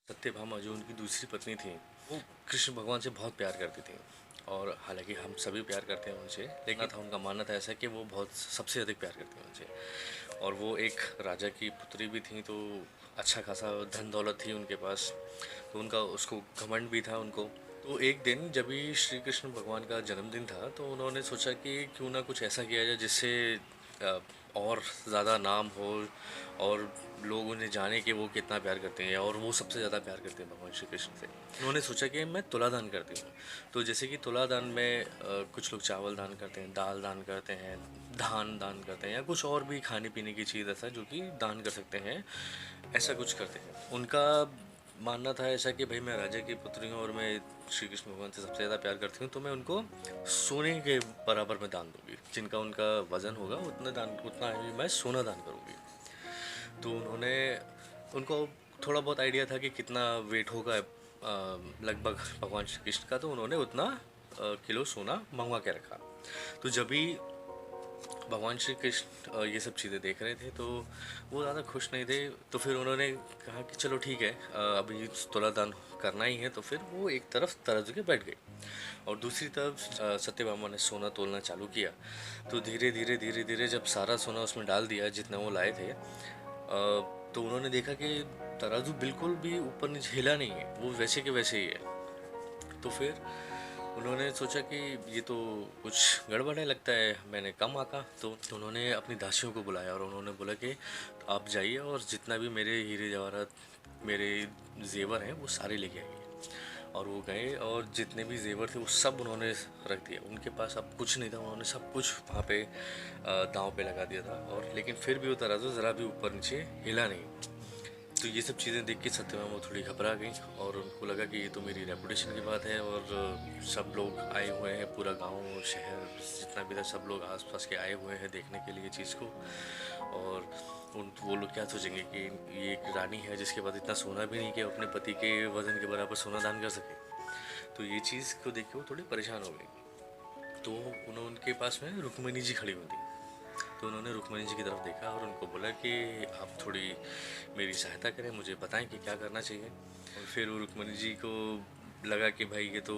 सत्यभामा जो उनकी दूसरी पत्नी थी, वो कृष्ण भगवान से बहुत प्यार करती थी। और हालांकि हम सभी प्यार करते हैं उनसे, लेकिन था उनका मानना था ऐसा कि वो बहुत सबसे अधिक प्यार करती हैं उनसे। और वो एक राजा की पुत्री भी थी, तो अच्छा खासा धन दौलत थी उनके पास, तो उनका उसको घमंड भी था उनको। तो एक दिन जब भी श्री कृष्ण भगवान का जन्मदिन था, तो उन्होंने सोचा कि क्यों ना कुछ ऐसा किया जाए जिससे अ, और ज़्यादा नाम हो और लोग उन्हें जाने कि वो कितना प्यार करते हैं और वो सबसे ज़्यादा प्यार करते हैं भगवान श्री कृष्ण से। उन्होंने सोचा कि मैं तुला दान करती हूँ। तो जैसे कि तुला दान में कुछ लोग चावल दान करते हैं, दाल दान करते हैं, धान दान करते हैं, या कुछ और भी खाने पीने की चीज़ ऐसा जो कि दान कर सकते हैं, ऐसा कुछ करते हैं। उनका मानना था ऐसा कि भाई मैं राजा की पुत्री हूँ और मैं श्री कृष्ण भगवान से सबसे ज़्यादा प्यार करती हूँ, तो मैं उनको सोने के बराबर में दान दूंगी, जिनका उनका वजन होगा उतना ही मैं सोना दान करूँगी। तो उन्होंने उनको थोड़ा बहुत आइडिया था कि कितना वेट होगा लगभग भगवान श्री कृष्ण का, तो उन्होंने उतना किलो सोना मंगवा के रखा। तो जब भी भगवान श्री कृष्ण ये सब चीज़ें देख रहे थे, तो वो ज़्यादा खुश नहीं थे। तो फिर उन्होंने कहा कि चलो ठीक है, अभी तुला दान करना ही है। तो फिर वो एक तरफ तराजू के बैठ गई और दूसरी तरफ सत्यभामा ने सोना तोलना चालू किया। तो धीरे धीरे धीरे धीरे जब सारा सोना उसमें डाल दिया जितना वो लाए थे, तो उन्होंने देखा कि तराजू बिल्कुल भी ऊपर नीचे हिला नहीं है, वो वैसे के वैसे ही है। तो फिर उन्होंने सोचा कि ये तो कुछ गड़बड़ है, लगता है मैंने कम आका। तो उन्होंने अपनी दासियों को बुलाया और उन्होंने बोला कि आप जाइए और जितना भी मेरे हीरे जवाहरात, मेरे जेवर हैं, वो सारे लेके आइए। और वो गए और जितने भी जेवर थे वो सब उन्होंने रख दिया। उनके पास अब कुछ नहीं था, उन्होंने सब कुछ वहाँ पे दांव पे लगा दिया था। और लेकिन फिर भी वो तराजू ज़रा भी ऊपर नीचे हिला नहीं। तो ये सब चीज़ें देख के सत्यभामा थोड़ी घबरा गई और उनको लगा कि ये तो मेरी रेपुटेशन की बात है। और सब लोग आए हुए हैं, पूरा गांव शहर जितना भी था, सब लोग आसपास के आए हुए हैं देखने के लिए चीज़ को। और उन वो लोग क्या सोचेंगे कि ये एक रानी है जिसके पास इतना सोना भी नहीं कि अपने पति के वजन के बराबर सोना दान कर सके। तो ये चीज़ को देख के वो थोड़ी परेशान हो गई। तो उन्होंने उनके पास में रुक्मिणी जी खड़ी हुई थी। तो उन्होंने रुक्मिणी जी की तरफ देखा और उनको बोला कि आप थोड़ी मेरी सहायता करें, मुझे बताएं कि क्या करना चाहिए। और फिर वो रुक्मिणी जी को लगा कि भाई ये तो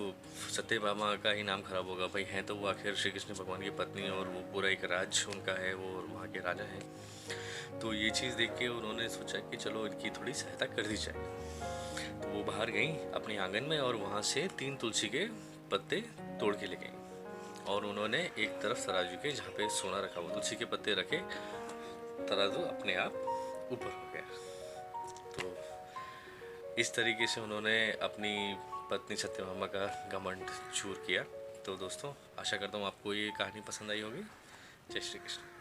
सत्यभामा का ही नाम खराब होगा। भाई हैं तो वो आखिर श्री कृष्ण भगवान की पत्नी है और वो पूरा एक राज उनका है, वो और वहाँ के राजा हैं। तो ये चीज़ देख के उन्होंने सोचा कि चलो इनकी थोड़ी सहायता कर दी जाए। तो वो बाहर गई अपने आंगन में और वहाँ से 3 तुलसी के पत्ते तोड़ के ले गई। और उन्होंने एक तरफ तराजू के जहाँ पे सोना रखा हुआ तुलसी के पत्ते रखे, तराजू अपने आप ऊपर हो गया। तो इस तरीके से उन्होंने अपनी पत्नी सत्यभामा का घमंड चूर किया। तो दोस्तों, आशा करता हूँ आपको ये कहानी पसंद आई होगी। जय श्री कृष्ण।